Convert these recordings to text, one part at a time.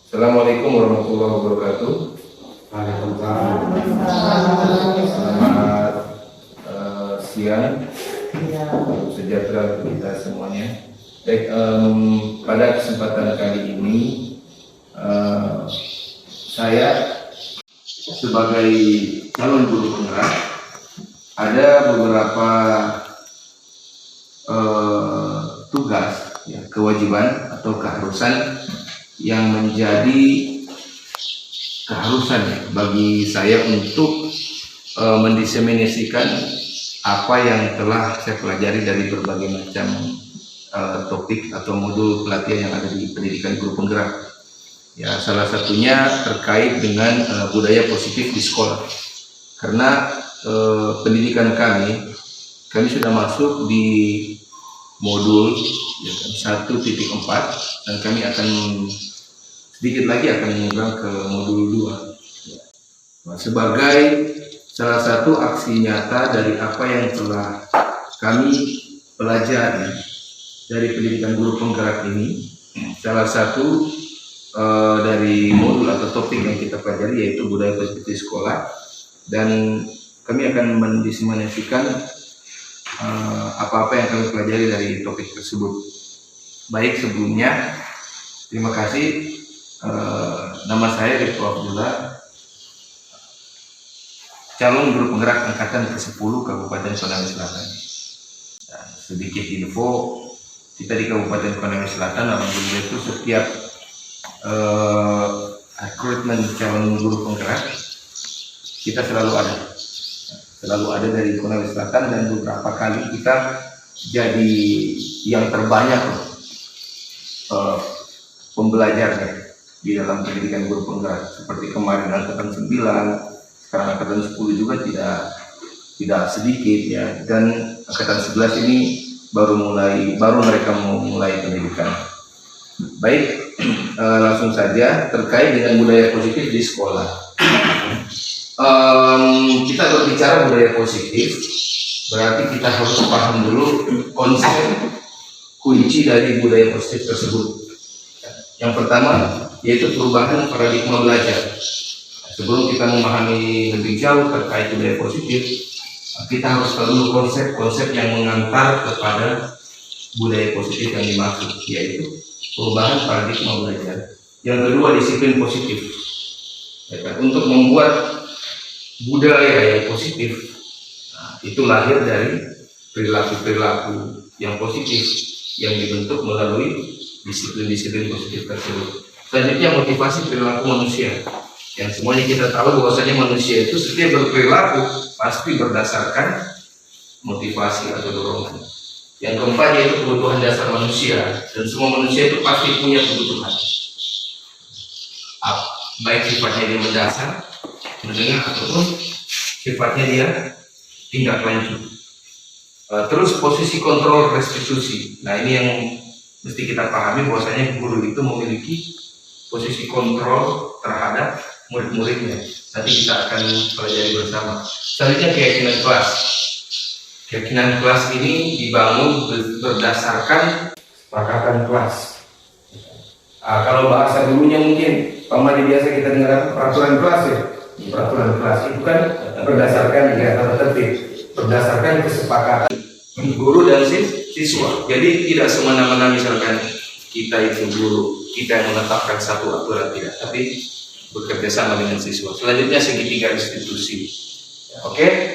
Assalamualaikum warahmatullahi wabarakatuh. Waalaikumsalam. Selamat siang, sejahtera untuk kita semuanya. Baik, pada kesempatan kali ini saya sebagai calon guru penggerak ada beberapa tugas, ya, kewajiban atau keharusan yang menjadi keharusan bagi saya untuk mendiseminasikan apa yang telah saya pelajari dari berbagai macam topik atau modul pelatihan yang ada di pendidikan guru penggerak. Ya, salah satunya terkait dengan budaya positif di sekolah. Karena pendidikan kami sudah masuk di modul 1.4 dan kami akan sedikit lagi akan menyeberang ke modul 2. Sebagai salah satu aksi nyata dari apa yang telah kami pelajari dari pendidikan guru penggerak ini, salah satu dari modul atau topik yang kita pelajari yaitu budaya positif di sekolah, dan kami akan mendiseminasikan apa-apa yang kami pelajari dari topik tersebut. Baik, sebelumnya terima kasih. Nama saya Rifko Abdullah, calon guru penggerak angkatan ke-10 Kabupaten Konawe Selatan. Dan sedikit info, kita di Kabupaten Konawe Selatan alhamdulillah itu setiap rekrutmen calon guru penggerak kita selalu ada dari Konawe Selatan, dan beberapa kali kita jadi yang terbanyak pembelajarnya di dalam pendidikan guru penggerak. Seperti kemarin angkatan 9, sekarang angkatan 10 juga tidak sedikit, ya, dan angkatan 11 ini baru mereka mau mulai pendidikan. Baik, langsung saja terkait dengan budaya positif di sekolah. Kita berbicara budaya positif, berarti kita harus paham dulu konsep kunci dari budaya positif tersebut. Yang pertama yaitu perubahan paradigma belajar. Sebelum kita memahami lebih jauh terkait budaya positif, kita harus tahu dulu konsep-konsep yang mengantar kepada budaya positif yang dimaksud, yaitu perubahan paradigma belajar. Yang kedua, disiplin positif. Untuk membuat budaya yang positif, itu lahir dari perilaku-perilaku yang positif yang dibentuk melalui disiplin-disiplin positif tersebut. Selanjutnya, motivasi perilaku manusia. Yang semuanya kita tahu bahwasanya manusia itu setiap berperilaku pasti berdasarkan motivasi atau dorongan. Yang keempat yaitu kebutuhan dasar manusia, dan semua manusia itu pasti punya kebutuhan, baik sifatnya dia mendasar, mendengar, ataupun sifatnya dia tindak lanjut. Terus posisi kontrol restitusi. Nah, ini yang mesti kita pahami bahwasanya guru itu memiliki posisi kontrol terhadap murid-muridnya. Nanti kita akan pelajari bersama. Selanjutnya, keyakinan kelas. Keyakinan kelas ini dibangun berdasarkan kesepakatan kelas. Kalau bahasa dulunya mungkin pamali biasa kita dengar peraturan kelas, ya. Peraturan kelas itu kan berdasarkan tata tertib, berdasarkan kesepakatan guru dan siswa. Jadi tidak semena-mena misalkan kita itu guru, kita yang menetapkan satu aturan, tidak, tapi bekerja sama dengan siswa. Selanjutnya, segitiga institusi. Oke,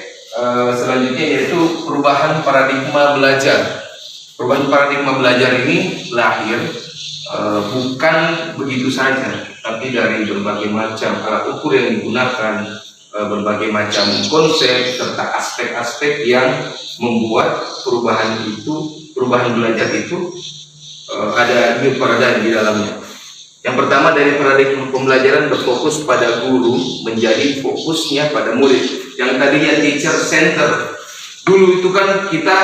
selanjutnya yaitu perubahan paradigma belajar. Perubahan paradigma belajar ini lahir bukan begitu saja, tapi dari berbagai macam alat ukur yang digunakan, berbagai macam konsep serta aspek-aspek yang membuat perubahan belajar itu ada new paradigm di dalamnya. Yang pertama, dari paradigma pembelajaran berfokus pada guru menjadi fokusnya pada murid. Yang tadinya teacher center, dulu itu kan kita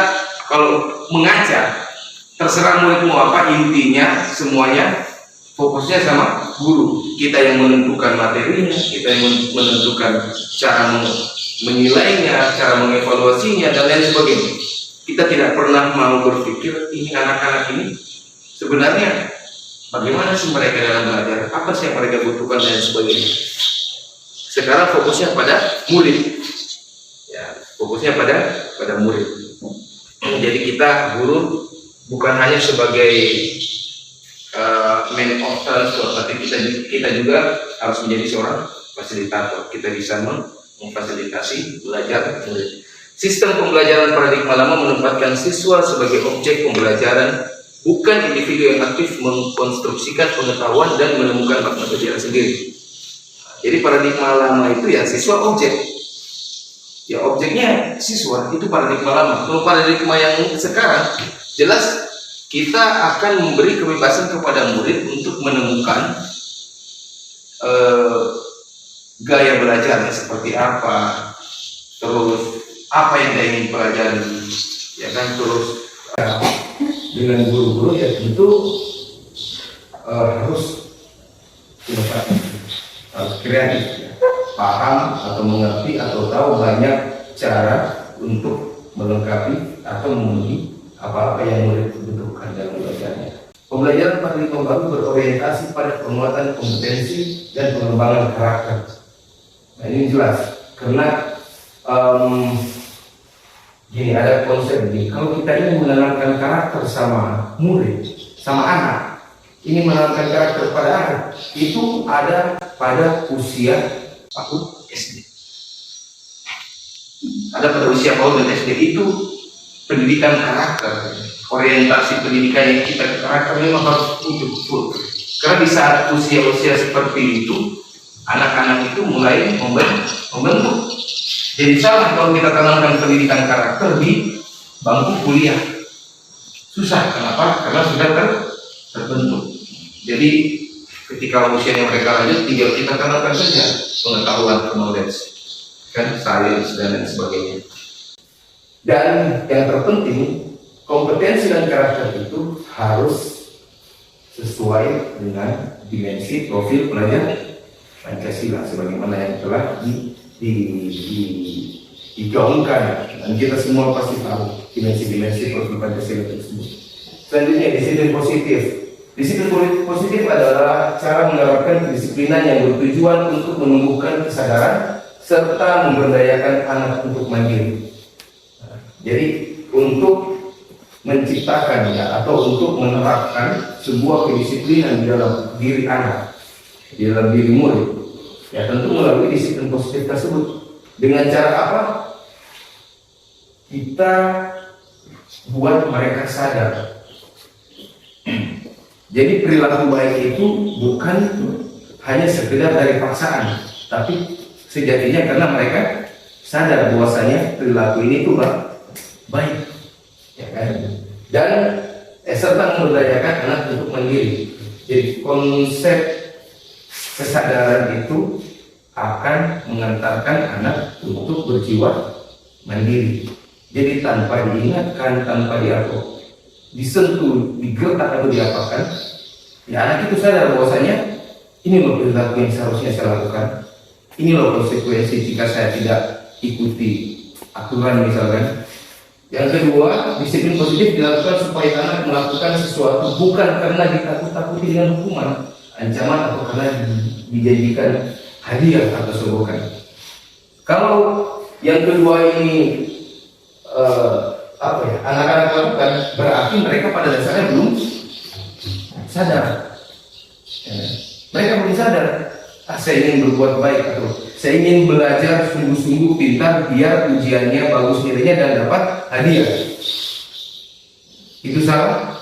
kalau mengajar terserah murid mau apa, intinya semuanya fokusnya sama guru. Kita yang menentukan materinya, kita yang menentukan cara menilainya, cara mengevaluasinya, dan lain sebagainya. Kita tidak pernah mau berpikir ini anak-anak ini sebenarnya bagaimana sih mereka dalam belajar, apa sih yang mereka butuhkan dan sebagainya. Sekarang fokusnya pada murid, ya, fokusnya pada murid. Jadi kita guru bukan hanya sebagai main of transport, tapi kita juga harus menjadi seorang fasilitator. Kita bisa memfasilitasi belajar murid. Sistem pembelajaran paradigma lama menempatkan siswa sebagai objek pembelajaran, bukan individu yang aktif mengkonstruksikan pengetahuan dan menemukan makna belajar sendiri. Jadi paradigma lama itu ya siswa objek, ya objeknya siswa, itu paradigma lama. Kalau paradigma yang sekarang jelas kita akan memberi kebebasan kepada murid untuk menemukan gaya belajarnya seperti apa, terus apa yang dia ingin pelajari, ya kan. Terus dengan guru-guru ya tentu harus inovatif, harus kreatif, ya. Paham atau mengerti atau tahu banyak cara untuk melengkapi atau memenuhi apa-apa yang murid butuhkan dalam belajarnya. Pembelajaran paradigma baru berorientasi pada penguatan kompetensi dan pengembangan karakter. Nah ini jelas karena gini, ada konsep ini, kalau kita ingin menanamkan karakter sama murid, sama anak, ini menanamkan karakter pada anak, itu ada pada usia PAUD SD. Ada pada usia PAUD dan SD, itu pendidikan karakter, orientasi pendidikan yang kita ke karakter memang harus full. Karena di saat usia-usia seperti itu, anak-anak itu mulai membentuk. Jadi salah kalau kita tanamkan pendidikan karakter di bangku kuliah. Susah, kenapa? Karena sudah terbentuk. Jadi ketika usianya mereka lanjut, tinggal kita tanamkan saja pengetahuan, knowledge, kan, sains dan lain sebagainya. Dan yang terpenting, kompetensi dan karakter itu harus sesuai dengan dimensi profil pelajar Pancasila sebagaimana yang telah digaungkan, dan kita semua pasti tahu dimensi-dimensi profil Pancasila tersebut. Selanjutnya, disiplin positif. Disiplin positif adalah cara menerapkan kedisiplinan yang bertujuan untuk menumbuhkan kesadaran serta memberdayakan anak untuk mandiri. Jadi untuk menciptakan ya, atau untuk menerapkan sebuah kedisiplinan di dalam diri anak, di dalam diri murid, ya tentu melalui disiplin positif tersebut. Dengan cara apa? Kita buat mereka sadar. Jadi perilaku baik itu bukan hanya sekedar dari paksaan, tapi sejatinya karena mereka sadar bahwasanya perilaku ini itu baik, ya kan? Dan serta memberdayakan anak untuk mandiri. Jadi konsep kesadaran itu akan mengantarkan anak untuk berjiwa mandiri. Jadi tanpa diingatkan, tanpa disentuh, digertak atau diapakan, ya anak itu sadar bahwasanya ini loh perilaku yang seharusnya saya lakukan, ini loh konsekuensi jika saya tidak ikuti aturan misalkan. Yang kedua, disiplin positif dilakukan supaya anak melakukan sesuatu bukan karena ditakut-takuti dengan hukuman, ancaman, atau karena dijanjikan hadiah atau sogokan. Kalau yang kedua ini anak-anak lakukan, berarti mereka pada dasarnya belum sadar. Mereka belum sadar, saya ingin berbuat baik atau saya ingin belajar sungguh-sungguh pintar biar ujiannya bagus nilainya dan dapat hadiah. Itu salah?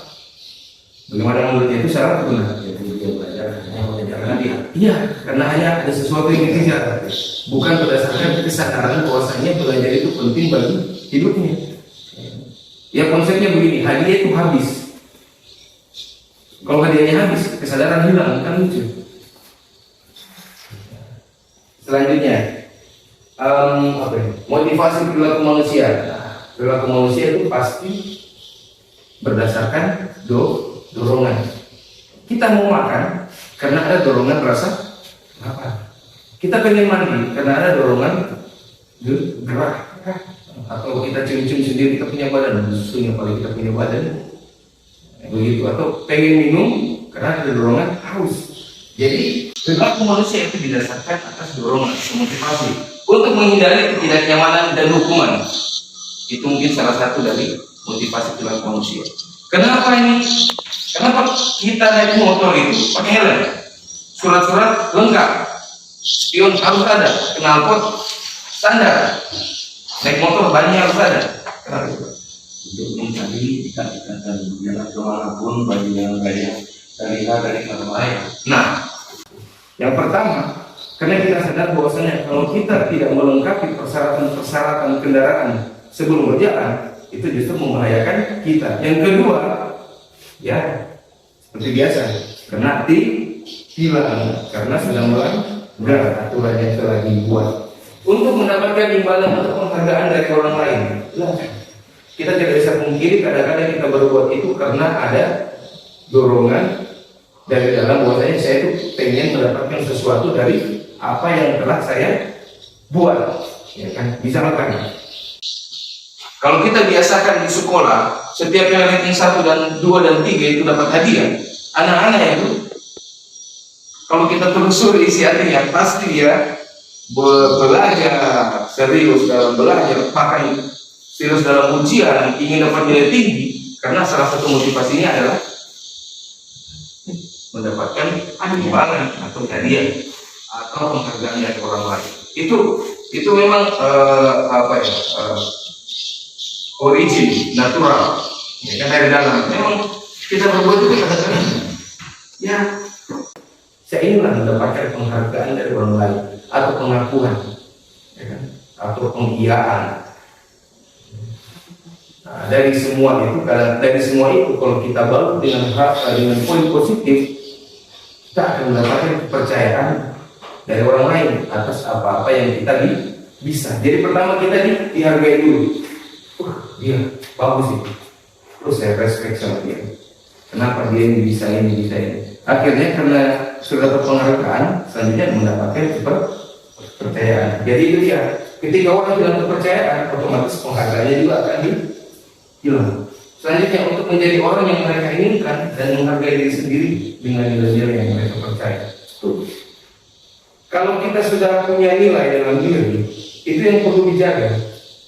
Bagaimana menurutnya itu salah atau benar? Dia belajar karena dia, iya, karena hanya ada sesuatu yang dikejar, bukan berdasarkan kesadaran bahwasanya belajar itu penting bagi hidupnya. Ya konsepnya begini, hadiah itu habis. Kalau hadiahnya habis, kesadaran hilang, kan lucu. Selanjutnya, motivasi perilaku manusia. Perilaku manusia itu pasti berdasarkan dorongan. Kita mau makan karena ada dorongan rasa lapar. Kita pengen mandi karena ada dorongan gerak. Atau kita cium-cium sendiri kita punya badan, susunya kalau kita punya badan, begitu. Atau pengen minum karena ada dorongan haus. Jadi perilaku manusia itu didasarkan atas dorongan motivasi untuk menghindari ketidaknyamanan dan hukuman. Itu mungkin salah satu dari motivasi perilaku manusia. Kenapa ini? Kenapa kita naik motor itu pakai helm? Surat-surat lengkap, spion harus ada, knalpot standar, naik motor banyak harus ada. Kenapa itu? Untuk mencari ikan-ikan dan berjalan kemanapun bagi yang gaya dari orang lain. Nah, yang pertama, karena kita sadar bahwasanya kalau kita tidak melengkapi persyaratan kendaraan sebelum berjalan, itu justru membahayakan kita. Yang kedua, ya seperti biasa, kena tilang karena sudah melanggar aturan yang telah dibuat. Untuk mendapatkan imbalan atau penghargaan dari orang lain, kita tidak bisa pungkiri kadang-kadang kita berbuat itu karena ada dorongan dari dalam bahwasanya saya itu pengen mendapatkan sesuatu dari apa yang telah saya buat, ya kan? Misalkan kalau kita biasakan di sekolah setiap yang ranking 1 dan 2 dan 3 itu dapat hadiah, anak-anak itu kalau kita telusuri isi hatinya pasti dia belajar serius dalam belajar, bahkan serius dalam ujian, ingin dapat nilai tinggi, karena salah satu motivasinya adalah mendapatkan imbalan atau hadiah atau penghargaan dari orang lain. Itu memang origin natural, ya kan, dari dalam. Memang kita berbuat itu kadang-kadang ya saya ingin mendapatkan penghargaan dari orang lain atau pengakuan, ya kan, atau pengkhianatan. Nah, dari semua itu kalau kita balut dengan poin positif, kita akan mendapatkan kepercayaan dari orang lain atas apa-apa yang kita bisa. Jadi pertama kita dihargai dulu. Dia bagus itu. Terus saya respect sama dia. Kenapa dia ini bisa ini. Akhirnya karena sudah terpenghargaan, selanjutnya mendapatkan kepercayaan. Jadi itu dia. Ketika orang bilang kepercayaan, otomatis penghargaannya juga akan hilang. Selanjutnya untuk menjadi orang yang mereka inginkan dan menghargai diri sendiri dengan nilai-nilai yang mereka percaya. Tuh. Kalau kita sudah punya nilai dalam diri, itu yang perlu dijaga,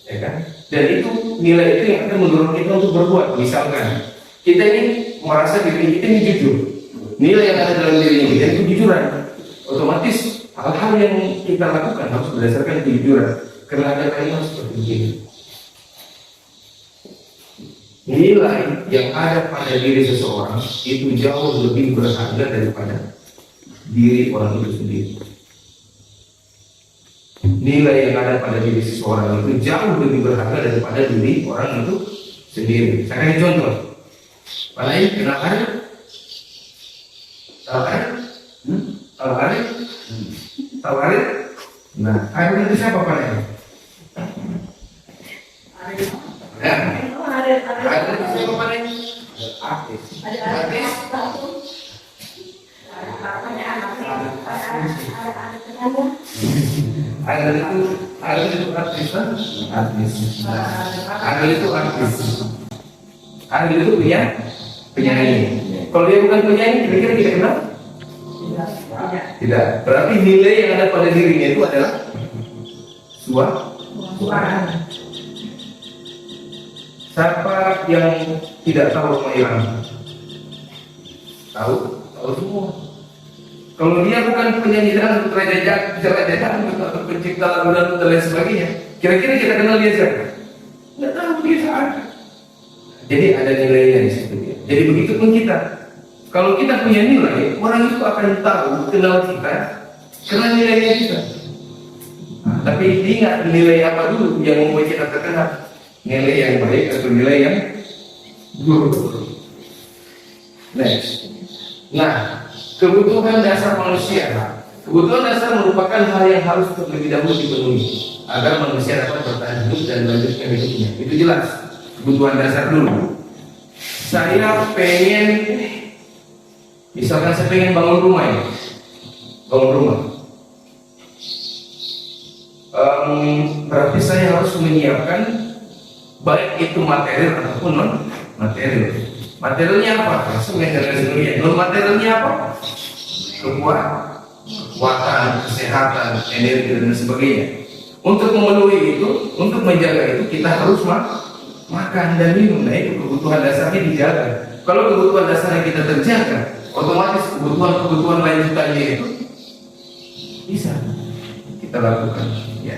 ya kan? Dan itu nilai itu yang akan mendorong kita untuk berbuat. Misalkan kita ini merasa diri kita ini jujur, nilai yang ada dalam diri kita itu kejujuran. Otomatis hal-hal yang kita lakukan harus berdasarkan kejujuran. Karena ada kalimat seperti ini. Nilai yang ada pada diri seseorang itu jauh lebih berharga daripada diri orang itu sendiri. Nilai yang ada pada diri seseorang itu jauh lebih berharga daripada diri orang itu sendiri. Saya kasih contoh. Pada ini kenapa ada? Tahu hari? Nah, hari itu siapa pada ini? Ada siapa pada ini? Artis. Ada itu artis. Ada itu penyanyi. Kalau dia bukan penyanyi, kira-kira kita kenal? Tidak. Berarti nilai yang ada pada dirinya itu adalah suara. Siapa yang tidak tahu Rhoma Irama? Tahu semua. Kalau dia bukan penyanyi dan raja atau pencipta lagu dan lain sebagainya, kira-kira kita kenal dia siapa? Nggak tahu dia siapa. Jadi ada nilainya di situ. Jadi begitu pun kita. Kalau kita punya nilai, orang itu akan tahu kenal kita karena nilainya kita. Tapi ingat nilai apa dulu yang membuat kita terkenal? Nilai yang baik atau nilai yang buruk? Next. Nah, kebutuhan dasar manusia. Kebutuhan dasar merupakan hal yang harus terlebih dahulu dipenuhi agar manusia dapat bertahan hidup dan melanjutkan hidupnya. Itu jelas. Kebutuhan dasar dulu. Saya pengen, misalkan saya pengen bangun rumah ya. Berarti saya harus menyiapkan baik itu material ataupun non material. Materialnya apa? Langsung yang dari dunia. Non materialnya apa? Kekuatan, kesehatan, energi dan sebagainya. Untuk memenuhi itu, untuk menjaga itu kita harus makan dan minum. Nah itu kebutuhan dasarnya dijaga. Kalau kebutuhan dasarnya kita terjaga, otomatis kebutuhan lanjutannya itu bisa kita lakukan. Ya.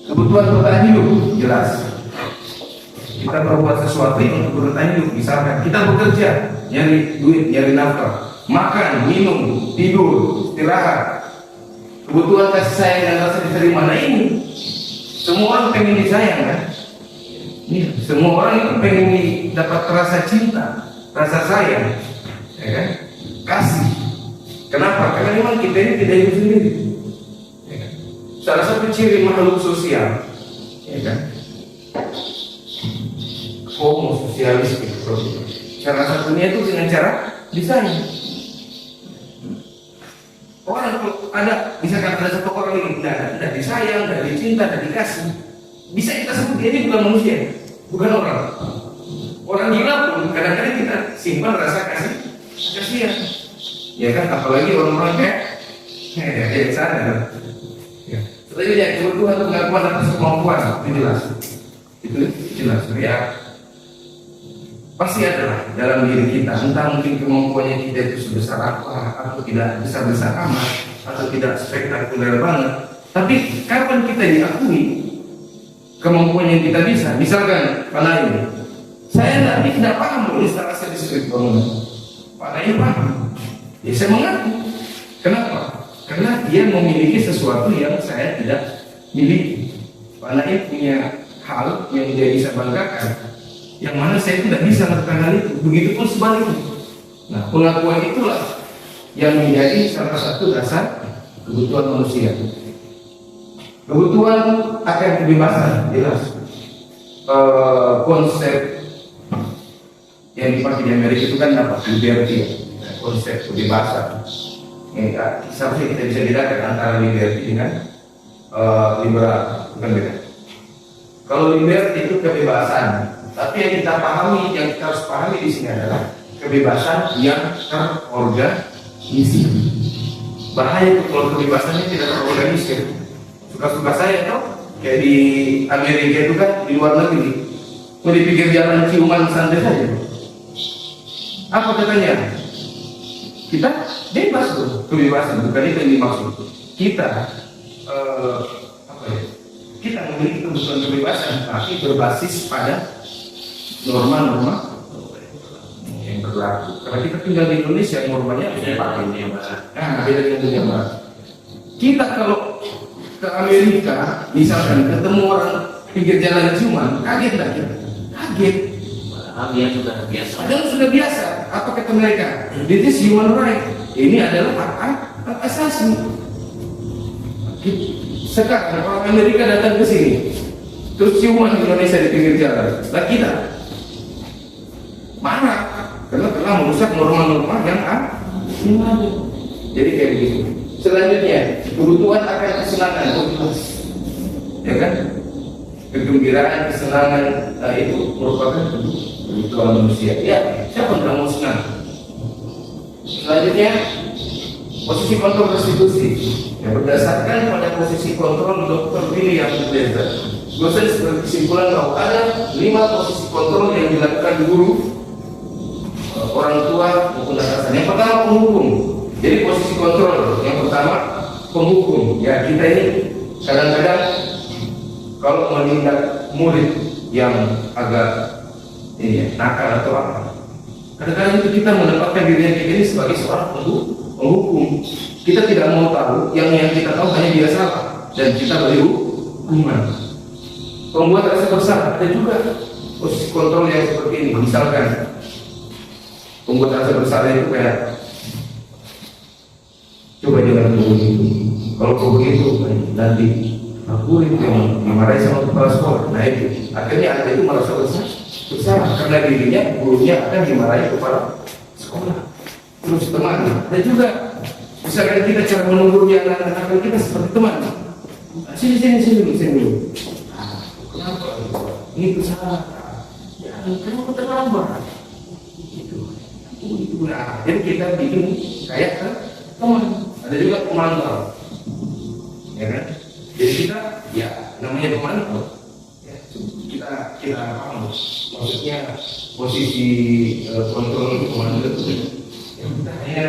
Kebutuhan bertahan hidup jelas. Kita berbuat sesuatu yang untuk bertahan hidup. Misalkan kita bekerja, nyari duit, nyari nafkah, makan, minum, tidur, istirahat. Kebutuhan kasih sayang dan rasa diterima. Nah ini semua orang pengen disayang kan? Ini semua orang itu pengen dapat rasa cinta, rasa sayang, ya kan? Kasih. Kenapa? Karena memang kita ini tidak hidup sendiri. Ya kan? Salah satu ciri makhluk sosial, ya kan? Homo sosialis gitu. Salah satunya itu dengan cara disayang. Orang ada, misalkan ada satu orang yang tidak disayang, tidak dicinta, tidak dikasih, bisa kita sebut dia ini bukan manusia, bukan orang. Orang gila pun kadang-kadang kita simpan rasa kasihan, ya kan? Apalagi orang-orang kayak sana. Ya. Selanjutnya kebutuhan untuk pengakuan atas kemampuan itu jelas ya. Pasti ada dalam diri kita, entah mungkin kemampuannya kita itu sebesar apa, atau tidak besar-besar amat, atau tidak spektakuler banget. Tapi kapan kita diakui kemampuan yang kita bisa? Misalkan Pak Naim, saya tidak paham instalasi listrik bangunan. Pak Naim paham, ya saya mengaku. Kenapa? Karena dia memiliki sesuatu yang saya tidak miliki. Pak Naim punya hal yang dia bisa banggakan, yang mana saya tidak bisa melakukan hal itu. Begitupun sebaliknya. Nah, pengakuan itulah yang menjadi salah satu dasar kebutuhan manusia. Kebutuhan akan kebebasan jelas. Konsep yang dipakai di Amerika itu kan apa? Liberty, konsep kebebasan. Seharusnya kita bisa bedakan antara liberty dengan liberal, bukan beda. Kalau liberty itu kebebasan. Tapi yang kita pahami, yang kita harus pahami di sini adalah kebebasan yang terorganisir. Bahaya itu kalau kebebasannya tidak terorganisir. Suka-suka saya tuh, kayak di Amerika itu kan, di luar negeri, mau dipikir jalan ciuman santai saja. Apa katanya? Kita bebas tuh, kebebasan, bukan itu yang dimaksud. Kita kita memiliki kebutuhan kebebasan, tapi berbasis pada norma-norma yang berlaku. Karena kita tinggal di Indonesia, normanya dipakai. Nah, beda dengan dunia barat. Kita kalau ke Amerika, misalkan ketemu orang pinggir jalan ciuman, kaget nggak kita? Kaget. Dia sudah biasa. Padahal sudah biasa. Apa kata mereka? This is human right. Ini adalah hak asasi. Sekarang orang Amerika datang ke sini, terus ciuman di Indonesia di pinggir jalan. Lah kita marah karena telah merusak norma-norma yang ada. Jadi kayak begitu. Selanjutnya, kebutuhan akan kesenangan, ya kan? Kegembiraan, kesenangan, itu merupakan kebutuhan manusia. Ya, siapa yang mau senang? Selanjutnya, posisi kontrol restitusi. Ya, berdasarkan pada posisi kontrol Dr. William Blazer, dosen berkesimpulan bahwa ada 5 posisi kontrol yang dilakukan guru, orang tua maupun atasan. Yang pertama penghukum. Jadi posisi kontrol yang pertama penghukum. Ya, kita ini kadang-kadang kalau menindak murid yang agak nakal atau apa, kadang-kadang itu kita mendapatkan dirinya kita ini sebagai seorang penghukum. Kita tidak mau tahu, yang kita tahu hanya dia salah dan kita beri hukuman. Pembuat rasa bersalah, ada juga posisi kontrol yang seperti ini. Misalkan pembuat rasa bersalah itu kayak, coba jangan begitu. Kalau kau begitu, nanti aku itu yang dimarahi sama kepala sekolah. Nah itu, akhirnya ada itu merasa bersalah karena dirinya, gurunya akan dimarahi kepala sekolah. Terus teman, ada juga misalkan kita cara menegur anak-anak kita seperti teman. Sini dulu. Kenapa? Ini salah. Ya, kamu terlambat. Nah, jadi kita bikin kayak teman. Ada juga pemantau, ya kan? Jadi kita, ya namanya pemantau, ya, kita paham, maksudnya posisi kontrol pemantau itu, ya kita hanya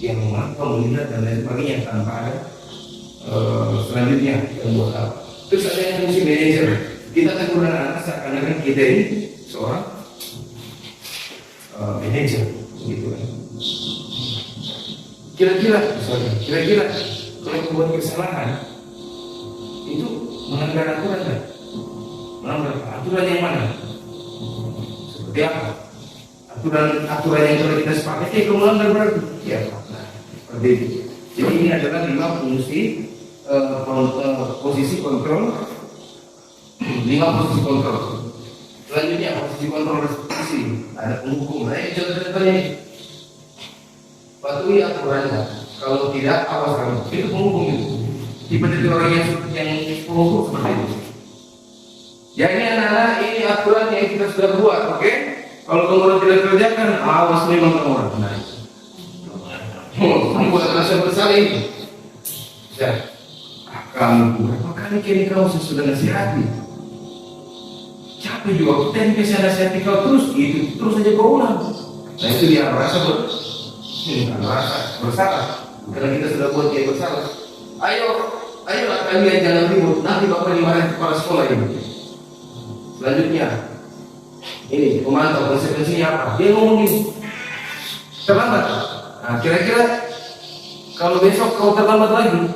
yang memantau, melihat dan lain sebagainya tanpa ada selanjutnya yang buat apa. Terus ada yang fungsi manajer. Kita tegur anak seakan-akan kita ini seorang manajer, gitu kan. Kira-kira kalau membuat kesalahan itu melanggar aturan kan? Melanggar aturan yang mana? Seperti apa? Aturan yang telah kita sepakati itu melanggar berarti ya. Nah, seperti itu. Jadi ini adalah 5 fungsi posisi kontrol. 5 posisi kontrol. Selanjutnya posisi kontrol restitusi. Ada penghukum. Nah, contoh-contohnya ini. Patuhi aturannya. Kalau tidak, awas kamu. Itu penghukum itu. Tipe-tipe orang yang penghukum seperti itu. Ya ini anak-anak, ini aturan yang kita sudah buat, oke? Kalau kamu tidak kerjakan, awas memang kamu orang. Nah, kamu buat rasa bersalah ini. Ya, kamu berapa kali kini kamu sudah nasihati? Capek juga, kita ini bisa nasihati kau terus, itu terus saja kau ulang. Nah itu dia merasa bersalah, karena kita sudah buat dia bersalah. Ayolah kalian jangan ribut, nanti bapak dimarahin kepala sekolah ini. Selanjutnya, ini pemantau konsekuensinya apa? Dia ngomongin terlambat. Nah, kira-kira kalau besok kau terlambat lagi,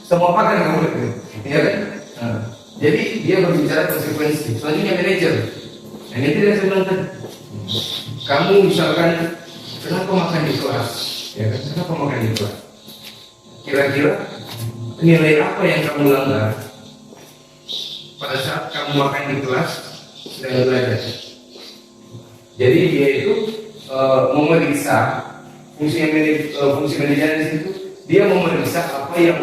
semua pakai kamu lagi, ya kan? Nah, jadi dia berbicara konsekuensi. Selanjutnya manajer. Manajer yang saya bilang tadi, kamu misalkan kenapa makan di kelas? Ya kan? Kenapa makan di kelas? Kira-kira nilai apa yang kamu langgar pada saat kamu makan di kelas sedang belajar? Jadi dia itu memeriksa fungsi manajer di situ. Dia memeriksa apa yang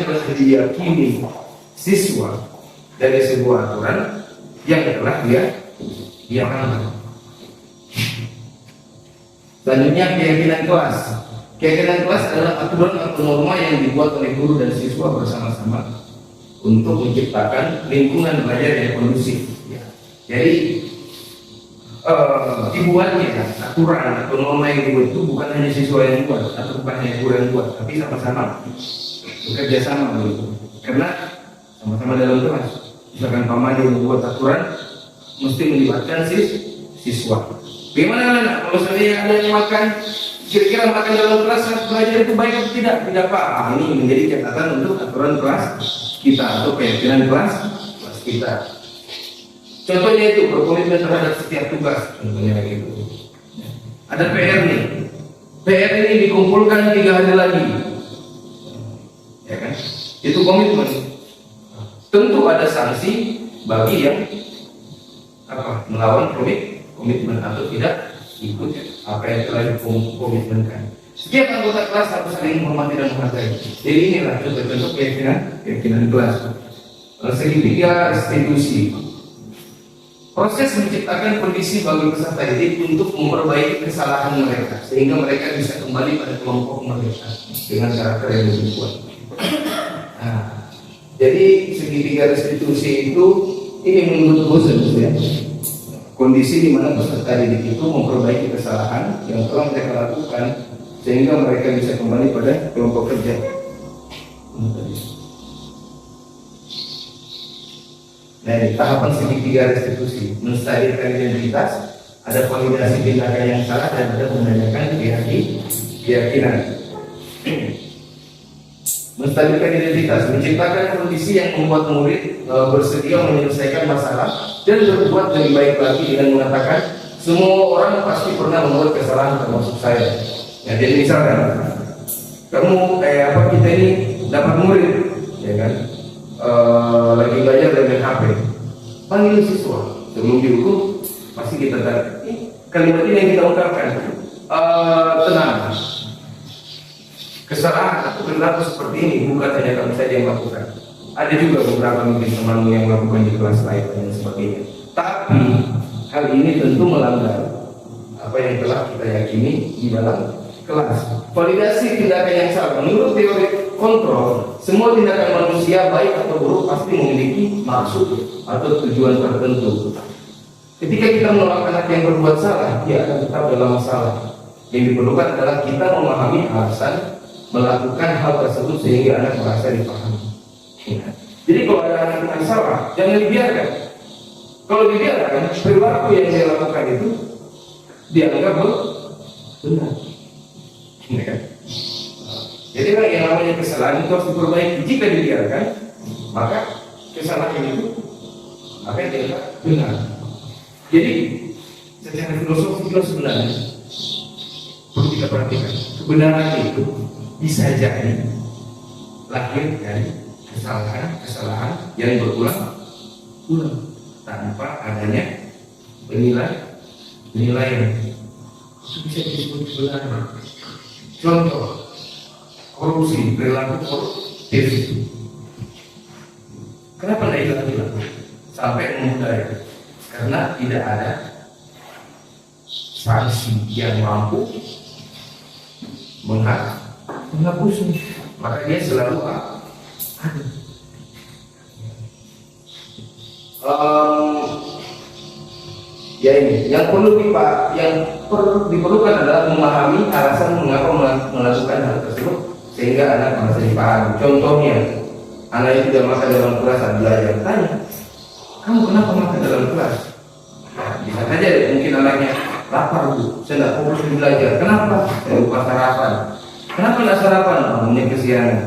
telah diyakini siswa dari sebuah aturan yang telah dia langgar. Selanjutnya keyakinan kelas. Keyakinan kelas adalah aturan atau norma yang dibuat oleh guru dan siswa bersama-sama untuk menciptakan lingkungan belajar yang kondusif. Ya. Jadi dibuatnya aturan atau norma yang dibuat itu bukan hanya siswa yang buat atau bukan hanya guru yang buat, tapi sama-sama bekerja sama begitu. Karena sama-sama dalam kelas. Misalkan paman yang membuat aturan mesti melibatkan siswa. Bagaimana anak? Kalau saya ada yang makan, kira-kira makan dalam kelas saat belajar itu baik atau tidak? Tidak Pak. Ini menjadi catatan untuk aturan kelas kita atau keyakinan kelas kita. Contohnya itu berkomitmen terhadap setiap tugas. Contohnya begitu. Ada PR nih. PR ini dikumpulkan 3 hari lagi. Ya kan? Itu komitmen. Tentu ada sanksi bagi yang melawan komitmen atau tidak ikut apa yang telah dikomitmenkan. Setiap anggota kelas harus saling menghormati dan menghargai. Jadi inilah contoh-contoh keyakinan kelas. Segitiga restitusi. Proses menciptakan kondisi bagi peserta didik untuk memperbaiki kesalahan mereka sehingga mereka bisa kembali pada kelompok mereka dengan karakter yang lebih kuat. Nah, jadi segitiga restitusi itu ini menurut bosan ya. Kondisi di mana peserta didik itu memperbaiki kesalahan yang telah mereka lakukan sehingga mereka bisa kembali pada kelompok kerja. Nah, tahapan segitiga restitusi menstabilkan identitas, ada validasi tindakan yang salah dan ada menanyakan keyakinan. Menstabilkan identitas, menciptakan kondisi yang membuat murid bersedia menyelesaikan masalah dan berbuat lebih baik lagi dengan mengatakan semua orang pasti pernah membuat kesalahan termasuk saya. Ya, jadi misalkan kamu kita ini dapat murid, ya kan, lagi belajar dengan HP, panggil siswa sebelum dihukum pasti kita tahu kalimat ini yang kita ungkapkan. Tenang, kesalahan atau perilaku seperti ini bukan hanya kamu saja yang lakukan. Ada juga beberapa mungkin temanmu yang melakukan di kelas lain dan sebagainya. hal ini tentu melanggar apa yang telah kita yakini di dalam kelas. Validasi tindakan yang salah. Menurut teori kontrol, semua tindakan manusia baik atau buruk pasti memiliki maksud atau tujuan tertentu. Ketika kita menolak anak yang berbuat salah, dia akan tetap dalam masalah. Yang diperlukan adalah kita memahami alasan melakukan hal tersebut sehingga anak merasa dipahami. Jadi kalau ada anak yang salah, jangan dibiarkan. Kalau dibiarkan, perilaku yang dia lakukan itu dianggap benar. Jadi yang namanya kesalahan itu harus diperbaiki. Jika dibiarkan, maka kesalahan itu akan dianggap benar. Jadi secara filosofi itu sebenarnya perlu kita perhatikan. Kebenaran itu bisa jadi lahir dari kesalahan yang berulang tanpa adanya penilaian. Itu bisa disebut kebenaran. Contoh, korupsi, perilaku koruptif. Kenapa tidak hilang sampai memudar? Karena tidak ada sanksi yang mampu menghapusnya. Maka dia selalu ada. Ya ini, yang perlu diperlukan adalah memahami alasan mengapa melakukan hal tersebut sehingga anak merasa dipahami. Contohnya, anak itu tidak makan dalam kelas saat belajar. Tanya, kamu kenapa makan dalam kelas? Nah, bisa saja mungkin anaknya lapar bu, saya tidak fokus di belajar. Kenapa? Saya lupa sarapan. Kenapa tidak sarapan? Bangunnya kesiangan.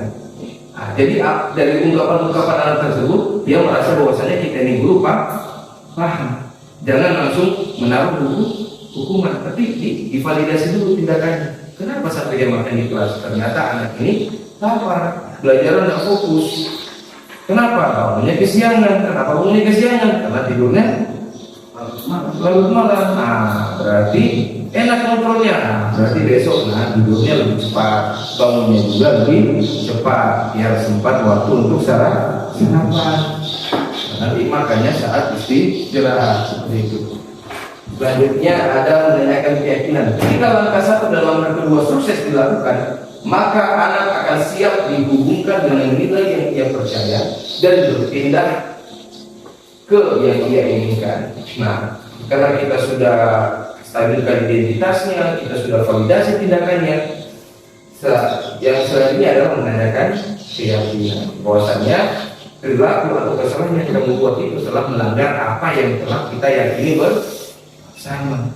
Nah, jadi dari ungkapan-ungkapan anak tersebut, dia merasa bahwasanya kita ini guru paham. Jangan langsung menaruh hukuman, tapi divalidasi dulu tindakannya. Kenapa sampai dia makan di kelas? Ternyata anak ini lapar, belajar tidak fokus. Kenapa? Bangunnya kesiangan. Kenapa bangunnya kesiangan? Karena tidurnya larut malam. Nah, berarti enak kontrolnya. Nah, berarti besok tidurnya lebih cepat, bangunnya juga lebih cepat, biar sempat waktu untuk sarapan. Nanti makanya saat istirahat seperti itu. Selanjutnya ada menanyakan keyakinan. Jika langkah 1 dan langkah kedua sukses dilakukan, maka anak akan siap dihubungkan dengan nilai yang ia percaya dan berpindah ke yang ia inginkan. Nah, karena kita sudah stabilkan identitasnya, kita sudah validasi tindakannya, yang selanjutnya adalah menanyakan keyakinan bahwasanya perilaku atau kesalahan yang kita membuat itu telah melanggar apa yang telah kita yakini bersama.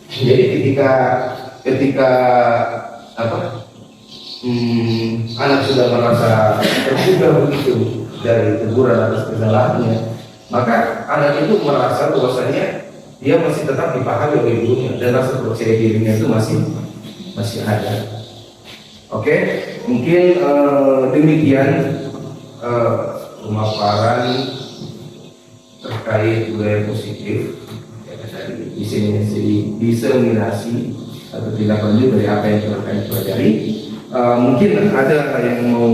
Jadi ketika anak sudah merasa tergugah begitu dari teguran atas kesalahannya, maka anak itu merasa bahwasanya dia masih tetap dipahami oleh ibunya dan rasa percaya dirinya itu masih ada. Oke, mungkin demikian pemaparan terkait budaya positif diseminasi atau tindak lanjut dari apa yang telah kami pelajari. Mungkin ada yang mau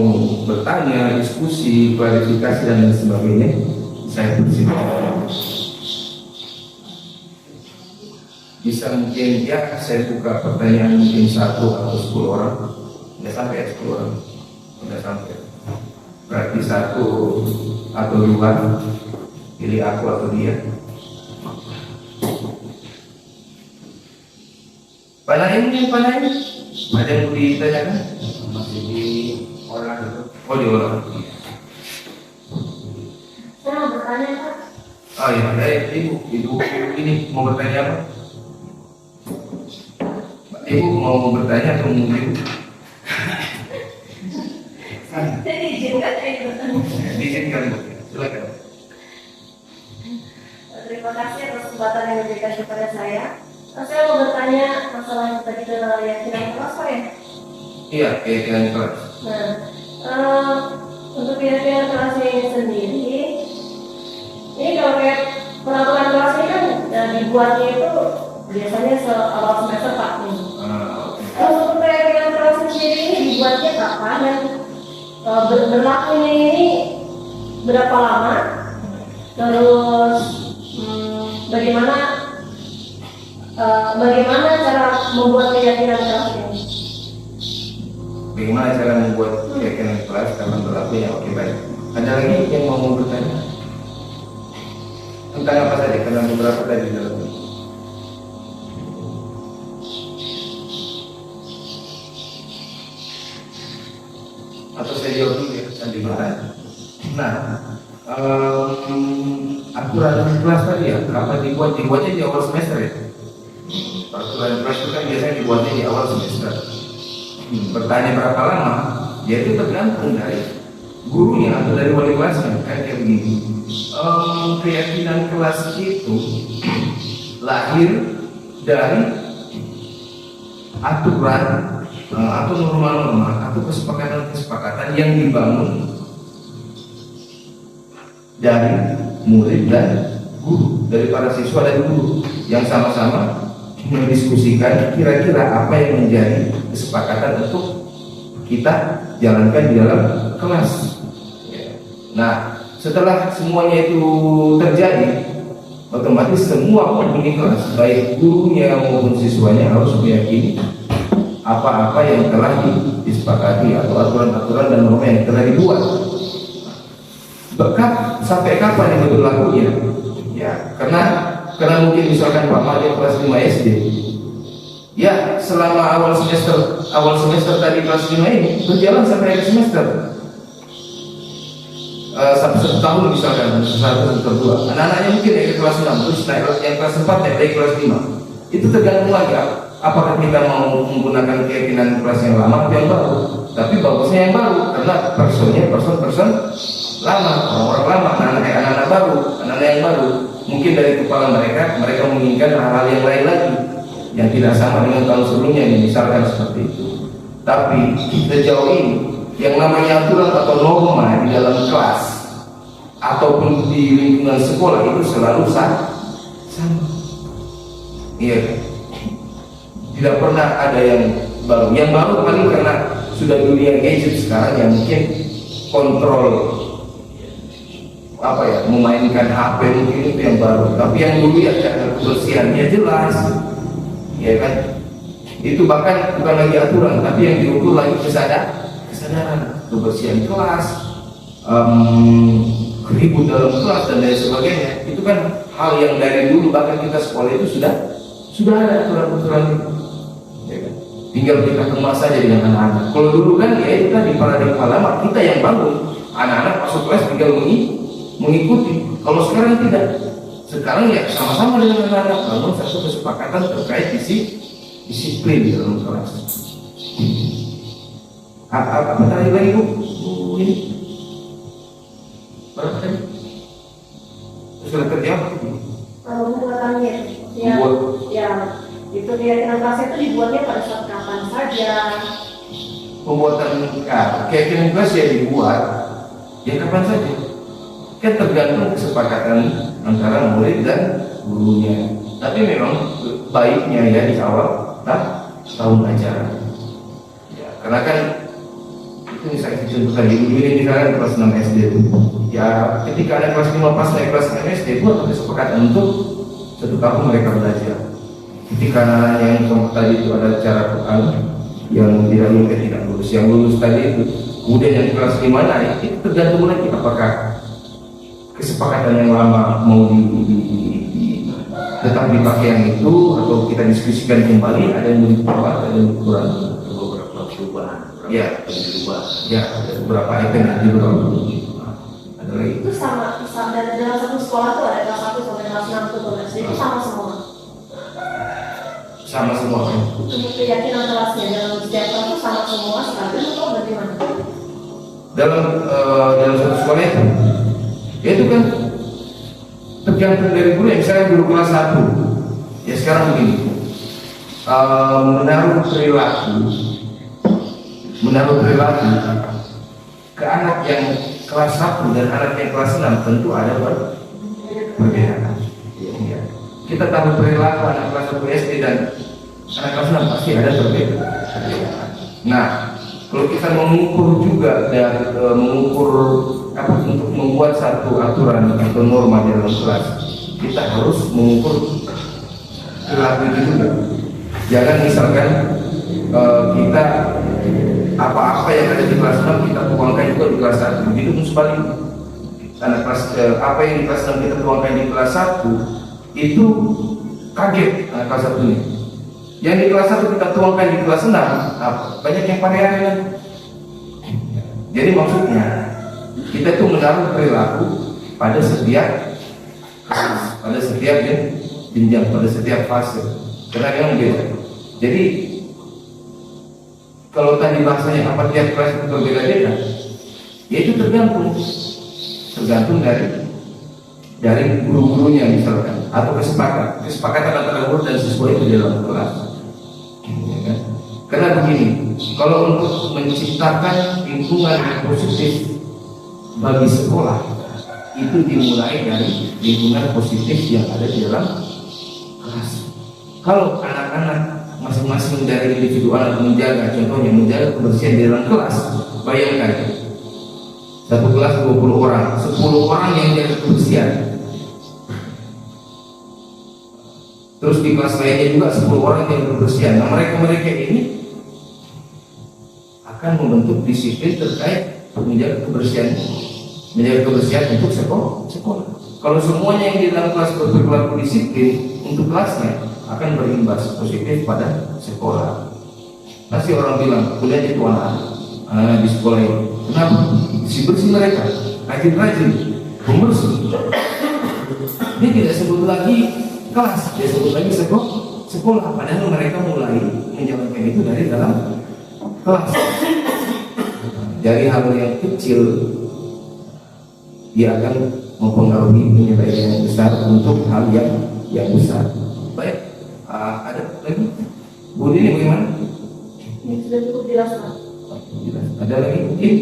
bertanya, diskusi, klarifikasi dan lain sebagainya. Saya persilakan. Bisa mungkin ya saya buka pertanyaan mungkin 1 atau 10 orang. Tidak sampai 10 orang. Tidak sampai. Berarti 1 atau 2 pilih aku atau dia. Pak Naim ini Pak Naim ada yang mau ditanyakan? Masih di orang itu. Oh di orang. Saya mau bertanya Pak. Oh iya, ada ibu ini mau bertanya apa? Ibu mau bertanya atau mungkin? Saya diizinkan bertanya. Diizinkan, silakan. Terima kasih atas kesempatan yang diberikan kepada saya. Saya mau bertanya masalah yang tadi adalah keyakinan keras Pak ya? Iya, keyakinan keras. Nah, untuk keyakinan keras ini sendiri, ini kalau kayak peraturan kelas ini kan dibuatnya itu biasanya awal semester Pak nih. Kalau untuk keyakinan keras sendiri ini dibuatnya kapan dan berlakunya ini berapa lama? Terus bagaimana cara membuat keyakinan kelas ini? Bagaimana cara membuat keyakinan kelas karena berlaku ya? Oke, baik. Ada lagi yang mau bertanya tentang apa saja? Karena beberapa tadi dalam. Atau saya jawab dulu ya, nanti bertanya. Nah, aturan kelas tadi ya, kenapa dibuatnya di awal semester ya? Aturan kelas itu kan biasanya dibuatnya di awal semester. Bertanya berapa lama? Ya itu tergantung dari gurunya atau dari wali kelasnya. Kayak begini. Keyakinan kelas itu lahir dari aturan atau norma-norma atau kesepakatan yang dibangun dari murid dan guru, dari para siswa dan guru yang sama-sama mendiskusikan kira-kira apa yang menjadi kesepakatan untuk kita jalankan di dalam kelas. Nah, setelah semuanya itu terjadi, otomatis semua penghuni kelas, baik gurunya maupun siswanya harus meyakini apa-apa yang telah disepakati atau aturan-aturan dan norma yang telah dibuat. Sampai kapan ini berlakunya? Ya, karena mungkin misalkan Pak Made kelas 5 SD. Ya, selama awal semester tadi kelas 5 ini berjalan sampai akhir semester. Sampai 1 tahun misalkan, 1 atau 2. Anak-anaknya mungkin dari kelas 6 terus naik yang kelas 4 naik dari kelas 5. Itu tergantung lagi apakah kita mau menggunakan keyakinan kelas yang lama atau yang baru. Tapi bagusnya yang baru karena person lama, orang-orang lama, anak-anak baru, anak-anak yang baru. Mungkin dari kepala mereka menginginkan hal-hal yang lain lagi yang tidak sama dengan tahun sebelumnya, misalkan seperti itu. Tapi sejauh ini yang namanya aturan atau norma di dalam kelas ataupun di lingkungan sekolah itu selalu sama. Iya, tidak pernah ada yang baru. Yang baru paling karena sudah dunia gadget sekarang yang mungkin kontrol memainkan HP mungkin itu yang baru. Tapi yang dulu ya kebersihannya jelas, ya kan? Itu bahkan bukan lagi aturan, tapi yang diukur lagi kesadaran, kebersihan kelas, ribut dalam kelas dan lain sebagainya. Itu kan hal yang dari dulu bahkan kita sekolah itu sudah ada aturan-aturan itu. Ya kan? Tinggal kita kemas saja dengan anak-anak. Kalau dulu kan ya itu tadi paradigma lama, kita yang bangun, anak-anak masuk kelas tinggal mengikuti. Kalau sekarang tidak, sekarang ya sama-sama dengan anak-anak bangun satu kesepakatan terkait disiplin di dalam kelas. Apa tadi lagi Bu? Ini berapa tadi? Sudah terjawab? Pembuatannya ya itu keyakinan kelas itu dibuatnya pada saat kapan saja? Pembuatan keyakinan kelas ya dibuat ya kapan saja. Kan tergantung kesepakatan antara murid dan gurunya. Tapi memang baiknya ya di awal tahun ajaran. Ya, karena kan itu misalnya contohkan di dulu ini misalkan kelas 6 SD itu. Ya ketika ada kelas 5 pas naik kelas 6 SD buat kesepakatan untuk 1 tahun mereka belajar. Ketika anak-anak yang kelompok tadi itu ada cara Quran yang tidak lulus, yang lulus tadi itu, kemudian yang kelas 5 naik, itu tergantung lagi apakah kesepakatan yang lama mau tetap dipakai yang itu atau kita diskusikan kembali, ada yang berubah, ada yang kurang, beberapa perubahan, ya berubah. Ya, ada beberapa item yang dirubah. Ada lagi. Itu sama dan dalam satu sekolah tuh ada kelas 1 sampai kelas 6 tuh itu sama semua. Sama semua kan? Untuk keyakinan kelasnya dalam setiap kelas itu sama semua sekali atau bagaimana? Dalam satu sekolah itu kan tergantung dari guru. Misalnya guru kelas 1 ya sekarang begini, menaruh perilaku ke anak yang kelas 1 dan anak yang kelas 6 tentu ada perbedaan. Ya. Kita tahu perilaku anak kelas 1 SD dan anak kelas 6 pasti ada perbedaan. Nah, kalau kita mengukur juga dan untuk membuat satu aturan atau norma di dalam kelas, kita harus mengukur perilaku itu juga. Jangan misalkan kita apa-apa yang ada di kelas 6 kita tuangkan juga di kelas 1. Itu pun sebaliknya. Karena apa yang di kelas 6 kita tuangkan di kelas 1 itu kaget anak kelas 1 ini. Yang di kelas 1 kita tuangkan di kelas 6 banyak yang parean. Jadi maksudnya kita itu menaruh perilaku pada setiap jenjang, pada setiap fase. Karena memang beda. Jadi kalau tadi bahasanya apa tiap kelas itu berbeda-beda, ya itu tergantung dari guru-gurunya misalkan, atau kesepakatan antara guru dan siswa itu di dalam kelas. Ya kan? Karena begini, kalau untuk menciptakan lingkungan yang positif bagi sekolah, itu dimulai dari lingkungan positif yang ada di dalam kelas. Kalau anak-anak masing-masing dari individu anak menjaga, contohnya menjaga kebersihan di dalam kelas, bayangkan satu kelas 20 orang, 10 orang yang jaga kebersihan, terus di kelas lainnya juga 10 orang yang jaga kebersihan. Nah mereka ini akan membentuk disiplin terkait menjaga kebersihan untuk sekolah. Kalau semuanya yang di dalam kelas berperilaku disiplin untuk kelasnya, akan berimbas positif pada sekolah. Pasti orang bilang kuliah itu anak di sekolah ini. Kenapa? Bersih mereka, rajin, pembersih. Dia tidak sebut lagi kelas, dia sebut lagi sekolah. Padahal mereka mulai menjalankan itu dari dalam kelas. Dari hal yang kecil dia akan mempengaruhi penilaian yang besar untuk hal yang besar. Baik. Ada lagi? Bu Dini bagaimana? Ini sudah cukup jelas, Pak. Jelas. Ada lagi mungkin?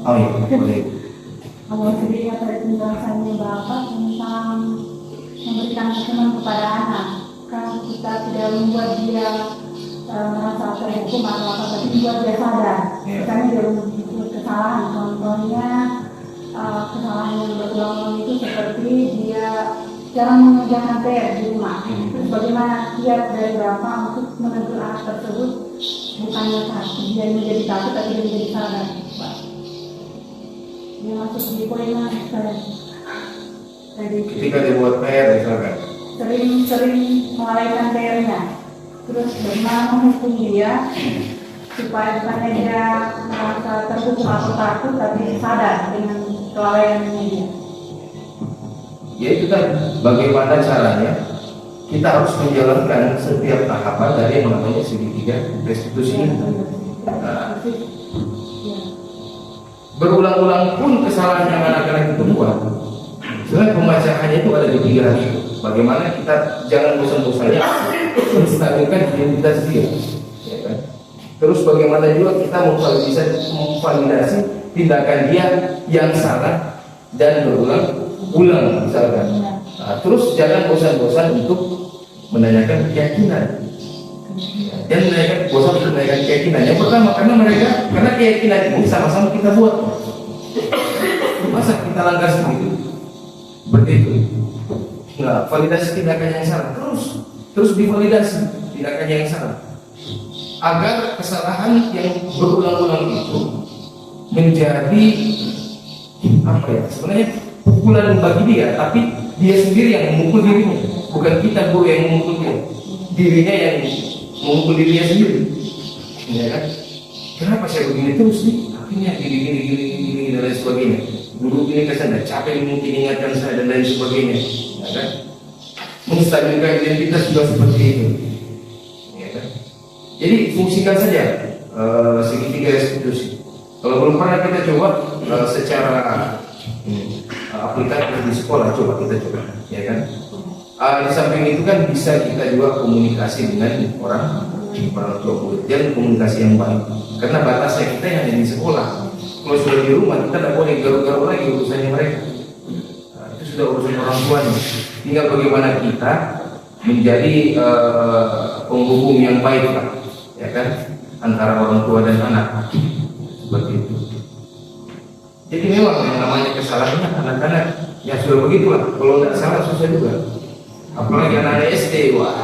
Oh iya, boleh. Kalau sedikit dari penjelasannya Bapak tentang memberikan hukuman kepada anak, kan kita tidak membuat dia merasa terhukum atau apa, tapi membuat dia sadar. Misalnya dia membuat kesalahan, contohnya kesalahan yang berulang-ulang itu seperti dia jarang mengerjakan PR di rumah. Terus bagaimana dia dari berapa untuk menegur anak tersebut, bukannya takut, dia menjadi takut tapi dia menjadi sadar. Dia masuk di poin ketika dibuat PR misalkan sering melalaikan PR-nya, terus bagaimana menghukum dia supaya bukannya dia merasa terhukum atau takut tapi sadar dengan kelalaiannya dia. ya itu kan bagaimana caranya kita harus menjalankan setiap tahapan dari yang namanya segitiga restitusi ini. Nah, berulang-ulang pun kesalahan yang anak-anak itu buat, sebenarnya pembacaannya itu ada di pikiran itu. Bagaimana kita jangan bosan-bosannya menstabilkan identitas dia, ya kan? Terus bagaimana juga kita memvalidasi tindakan dia yang salah dan berulang-ulang misalkan. Nah, terus jangan bosan-bosan untuk menanyakan keyakinan. Dan menanyakan keyakinan. Yang pertama karena keyakinan ini sama-sama kita buat. Masa kita langgar sendiri? Seperti itu. Nah, validasi tindakan yang salah terus divalidasi tindakan yang salah. Agar kesalahan yang berulang-ulang itu menjadi apa ya? Sebenarnya pukulan bagi dia, tapi dia sendiri yang memukul dirinya, bukan kita guru yang memukul dia, dirinya yang memukul dirinya sendiri, ya kan? Kenapa saya begini terus nih? Akhirnya gini dan lain sebagainya. Guru ini kesan capek mungkin ingatkan saya dan lain sebagainya, ya kan? Menstabilkan identitas juga seperti itu, ya kan? Jadi fungsikan saja segitiga restitusi. Kalau belum pernah kita coba secara aplikatif di sekolah, coba, ya kan? Di samping itu kan bisa kita juga komunikasi dengan orang tua murid, dan komunikasi yang baik. Karena batasnya kita yang ada di sekolah. Kalau sudah di rumah kita tidak boleh garu-garu lagi urusannya mereka. Itu sudah urusan orang tuanya. Tinggal bagaimana kita menjadi penghubung yang baik, Pak, ya kan? Antara orang tua dan anak, seperti itu. Jadi memang yang namanya kesalahannya anak-anak ya sudah begitulah. Kalau tidak salah susah juga. apalagi anak SD, wah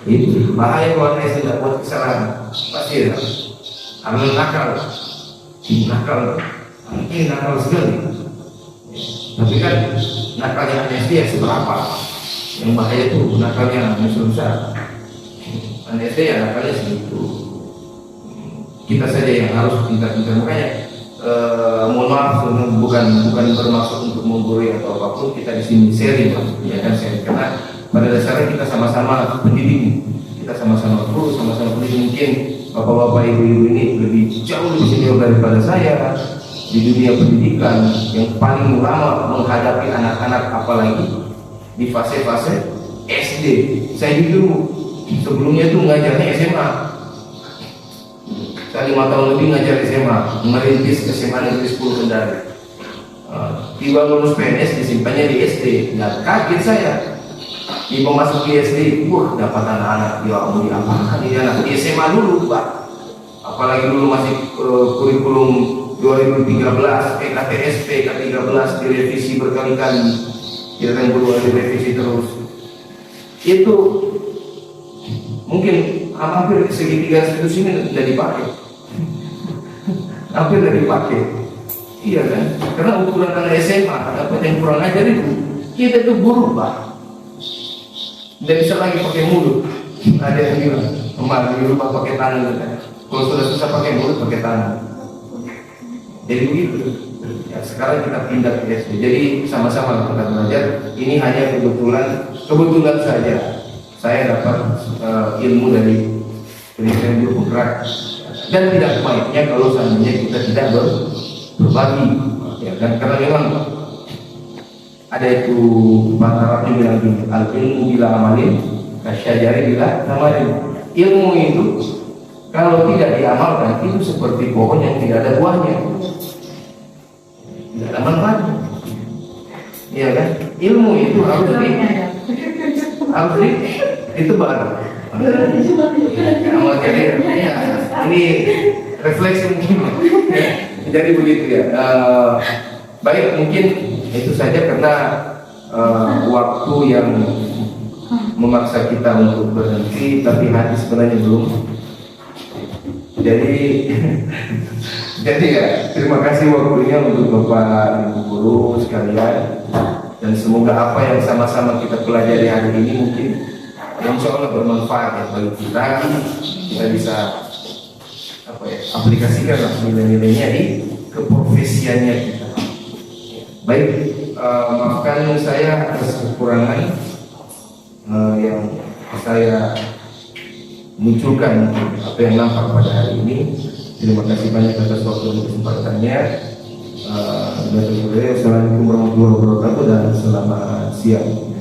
itu bahaya kalau anak SD tidak buat kesalahan, pasti ya. Ambil nakal, ini nakal sekali. Tapi kan nakalnya anak SD ya seberapa? Yang bahaya itu nakalnya anak besar. Anak SD ya nakalnya segitu. Kita saja yang harus pintar-pintar, makanya mohon maaf, bukan bermaksud untuk menggurui atau apapun, kita di sini sharing, ya kan, sharing, karena pada dasarnya kita sama-sama pendidik, kita sama-sama guru, sama-sama pendidik. Mungkin bapak-bapak, ibu-ibu ini jauh lebih senior daripada saya di dunia pendidikan, yang paling lama menghadapi anak-anak, apalagi di fase-fase SD. Saya dulu sebelumnya itu ngajarnya SMA. Saya 5 tahun lebih ngajar SMA, merintis SMA Negeri 10 Kendari. Tiba lulus PNS disimpannya di SD. Nah, kaget saya. Tiba masuk di SD, dapat anak-anak, ya mau diapakan ini anak di SMA dulu, Pak. Apalagi dulu masih kurikulum 2013, PKTSP, K13 direvisi berkali-kali. Ya kan, kedua direvisi terus. Itu mungkin hampir segitiga institusi ini tidak dipakai. Hampir tidak dipakai. Iya kan? Karena ukuran anak SMA, dapat yang kurang ajar itu, kita itu buruk, Pak. Tidak bisa lagi pakai mulut. Ada yang bilang, kemarin di rumah pakai tangan. Kalau sudah susah pakai mulut, pakai tangan. Jadi begitu. Ya, sekarang kita pindah ke SD. Jadi sama-sama kita belajar. Ini hanya kebetulan saja saya dapat ilmu dari pendidikan guru penggerak, dan tidak baiknya kalau seandainya kita tidak berbagi, ya kan? Karena memang ada itu bahasa Arabnya bilang gini, al ilmu bila amalin kasyajari bila tamalin. Ilmu itu kalau tidak diamalkan itu seperti pohon yang tidak ada buahnya, tidak ada manfaatnya, iya kan? Ilmu itu harus ditebar. Jadi ya, ini refleksi mungkin. Jadi begitu ya. Baik, mungkin itu saja karena waktu yang memaksa kita untuk berhenti, tapi hati sebenarnya belum. Jadi ya, terima kasih waktunya untuk Bapak Ibu guru sekalian, dan semoga apa yang sama-sama kita pelajari hari ini mungkin insya Allah bermanfaat ya bagi kita bisa aplikasikan nilai-nilainya di keprofesiannya kita. Baik, maafkan saya atas kekurangan yang saya munculkan apa yang nampak pada hari ini. Terima kasih banyak atas waktu dan kesempatannya. Assalamualaikum warahmatullahi wabarakatuh dan selamat siang.